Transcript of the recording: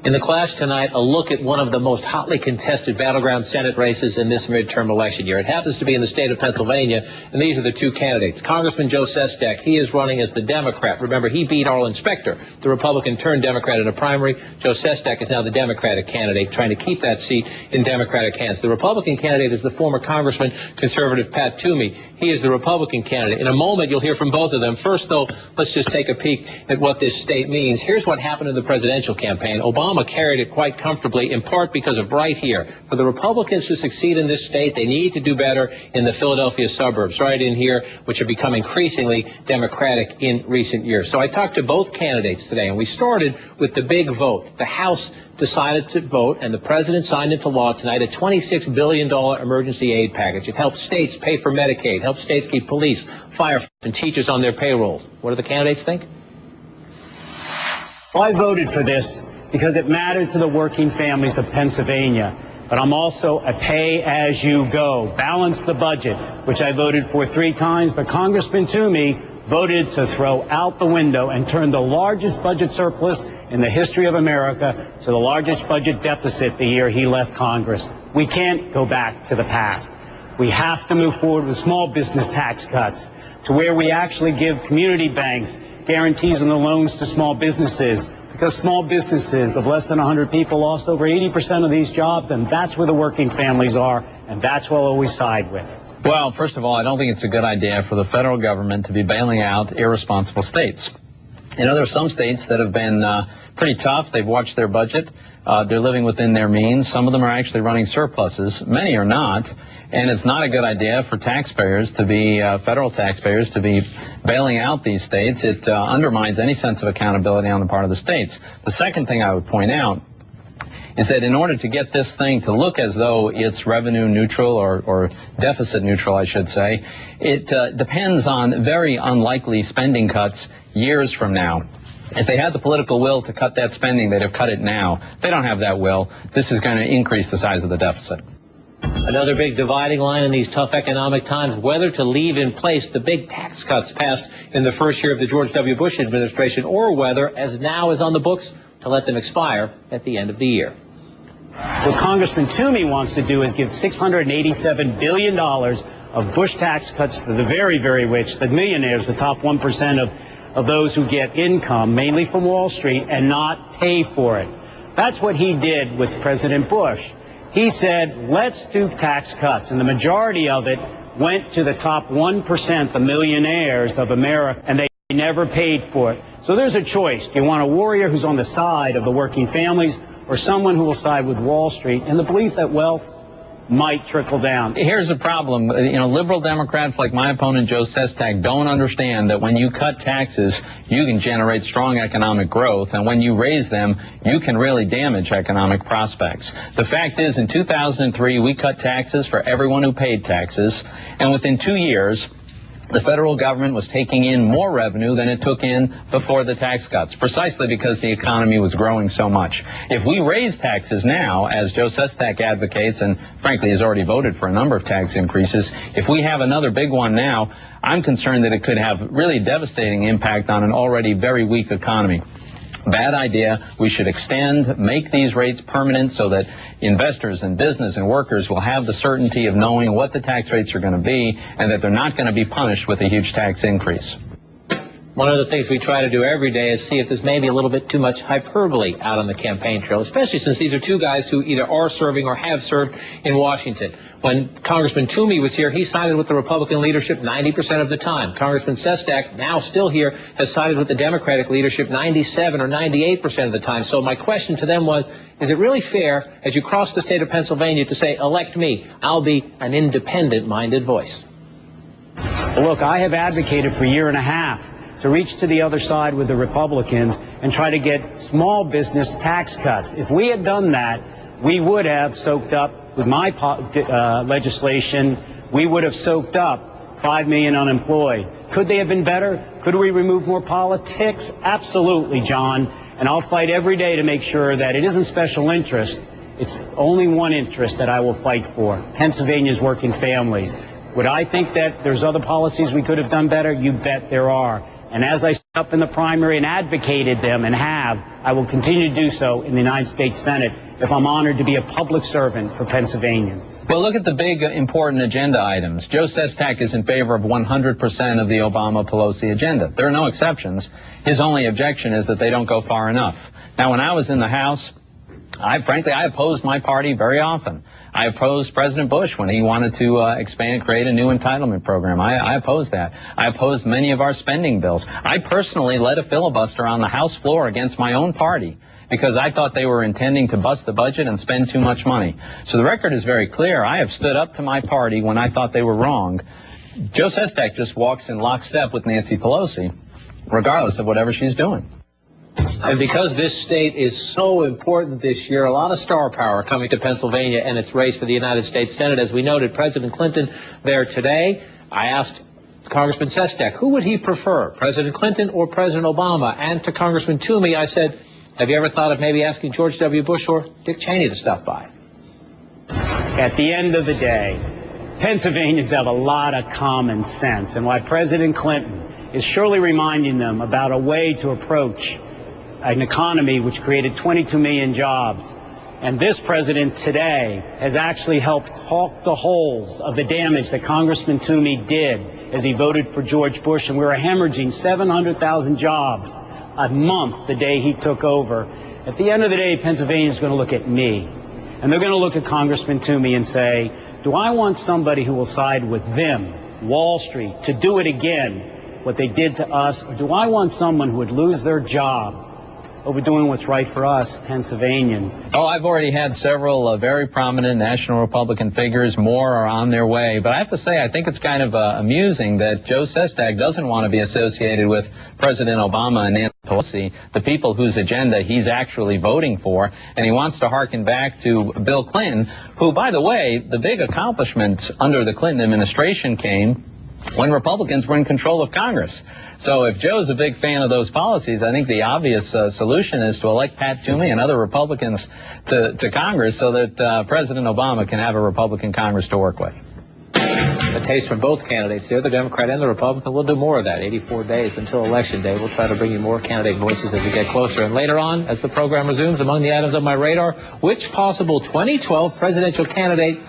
In the clash tonight, a look at one of the most hotly contested battleground Senate races in this midterm election year. It happens to be in the state of Pennsylvania, and these are the two candidates. Congressman Joe Sestak, he is running as the Democrat. Remember, he beat Arlen Specter, the Republican turned Democrat in a primary. Joe Sestak is now the Democratic candidate, trying to keep that seat in Democratic hands. The Republican candidate is the former Congressman, conservative Pat Toomey. He is the Republican candidate. In a moment, you'll hear from both of them. First, though, let's just take a peek at what this state means. Here's what happened in the presidential campaign. Obama carried it quite comfortably, in part because of right here. For the Republicans to succeed in this state, they need to do better in the Philadelphia suburbs, right in here, which have become increasingly Democratic in recent years. So I talked to both candidates today, and we started with the big vote. The House decided to vote, and the president signed into law tonight a $26 billion emergency aid package. It helps states pay for Medicaid, helps states keep police, firefighters, and teachers on their payrolls. What do the candidates think? Well, I voted for this because it mattered to the working families of Pennsylvania. But I'm also a pay-as-you-go, balance the budget, which I voted for 3 times. But Congressman Toomey voted to throw out the window and turn the largest budget surplus in the history of America to the largest budget deficit the year he left Congress. We can't go back to the past. We have to move forward with small business tax cuts to where we actually give community banks guarantees on the loans to small businesses, because small businesses of less than 100 people lost over 80% of these jobs, and that's where the working families are, and that's what I'll always side with. Well, first of all, I don't think it's a good idea for the federal government to be bailing out irresponsible states. You know, there are some states that have been pretty tough. They've watched their budget. They're living within their means. Some of them are actually running surpluses. Many are not. And it's not a good idea for taxpayers to be, federal taxpayers, to be bailing out these states. It undermines any sense of accountability on the part of the states. The second thing I would point out is that in order to get this thing to look as though it's revenue neutral or deficit neutral, I should say, it depends on very unlikely spending cuts years from now. If they had the political will to cut that spending, they'd have cut it now. They don't have that will. This is going to increase the size of the deficit. Another big dividing line in these tough economic times, whether to leave in place the big tax cuts passed in the first year of the George W. Bush administration, or whether, as now is on the books, to let them expire at the end of the year. What Congressman Toomey wants to do is give $687 billion of Bush tax cuts to the very, very rich, the millionaires, the top 1% of those who get income, mainly from Wall Street, and not pay for it. That's what he did with President Bush. He said, let's do tax cuts, and the majority of it went to the top 1%, the millionaires of America, and they never paid for it. So there's a choice. Do you want a warrior who's on the side of the working families, or someone who will side with Wall Street in the belief that wealth might trickle down? Here's the problem. You know, liberal Democrats like my opponent Joe Sestak don't understand that when you cut taxes, you can generate strong economic growth, and when you raise them, you can really damage economic prospects. The fact is, in 2003, we cut taxes for everyone who paid taxes, and within 2 years, the federal government was taking in more revenue than it took in before the tax cuts, precisely because the economy was growing so much. If we raise taxes now, as Joe Sestak advocates, and frankly has already voted for a number of tax increases, if we have another big one now, I'm concerned that it could have really devastating impact on an already very weak economy. Bad idea. We should extend, make these rates permanent so that investors and business and workers will have the certainty of knowing what the tax rates are going to be and that they're not going to be punished with a huge tax increase. One of the things we try to do every day is see if there's maybe a little bit too much hyperbole out on the campaign trail, especially since these are two guys who either are serving or have served in Washington. When Congressman Toomey was here, he sided with the Republican leadership 90% of the time. Congressman Sestak, now still here, has sided with the Democratic leadership 97 or 98% of the time. So my question to them was, is it really fair, as you cross the state of Pennsylvania, to say, elect me, I'll be an independent-minded voice? Well, look, I have advocated for a year and a half to reach to the other side with the Republicans and try to get small business tax cuts. If we had done that, we would have soaked up, with my legislation, we would have soaked up 5 million unemployed. Could they have been better? Could we remove more politics? Absolutely, John. And I'll fight every day to make sure that it isn't special interest. It's only one interest that I will fight for, Pennsylvania's working families. Would I think that there's other policies we could have done better? You bet there are. And as I up in the primary and advocated them, and have. I will continue to do so in the United States Senate if I'm honored to be a public servant for Pennsylvanians. Well, look at the big important agenda items. Joe Sestak is in favor of 100% of the Obama-Pelosi agenda. There are no exceptions. His only objection is that they don't go far enough. Now, when I was in the House, frankly, I opposed my party very often. I opposed President Bush when he wanted to create a new entitlement program. I opposed that. I opposed many of our spending bills. I personally led a filibuster on the House floor against my own party because I thought they were intending to bust the budget and spend too much money. So the record is very clear. I have stood up to my party when I thought they were wrong. Joe Sestak just walks in lockstep with Nancy Pelosi, regardless of whatever she's doing. And because this state is so important this year, a lot of star power coming to Pennsylvania and its race for the United States Senate. As we noted, President Clinton there today. I asked Congressman Sestak, who would he prefer, President Clinton or President Obama? And to Congressman Toomey, I said, have you ever thought of maybe asking George W. Bush or Dick Cheney to stop by? At the end of the day, Pennsylvanians have a lot of common sense, and why President Clinton is surely reminding them about a way to approach an economy which created 22 million jobs. And this president today has actually helped caulk the holes of the damage that Congressman Toomey did as he voted for George Bush, and we were hemorrhaging 700,000 jobs a month the day he took over. At the end of the day, Pennsylvania is going to look at me, and they're going to look at Congressman Toomey and say, do I want somebody who will side with them, Wall Street, to do it again, what they did to us, or do I want someone who would lose their job over doing what's right for us, Pennsylvanians? Oh, I've already had several very prominent national Republican figures. More are on their way. But I have to say, I think it's kind of amusing that Joe Sestak doesn't want to be associated with President Obama and Nancy Pelosi, the people whose agenda he's actually voting for. And he wants to harken back to Bill Clinton, who, by the way, the big accomplishment under the Clinton administration came when Republicans were in control of Congress. So if Joe's a big fan of those policies, I think the obvious solution is to elect Pat Toomey and other Republicans to Congress so that President Obama can have a Republican Congress to work with. A taste from both candidates there, the Democrat and the Republican. We'll do more of that, 84 days until Election Day. We'll try to bring you more candidate voices as we get closer. And later on, as the program resumes, among the items on my radar, which possible 2012 presidential candidate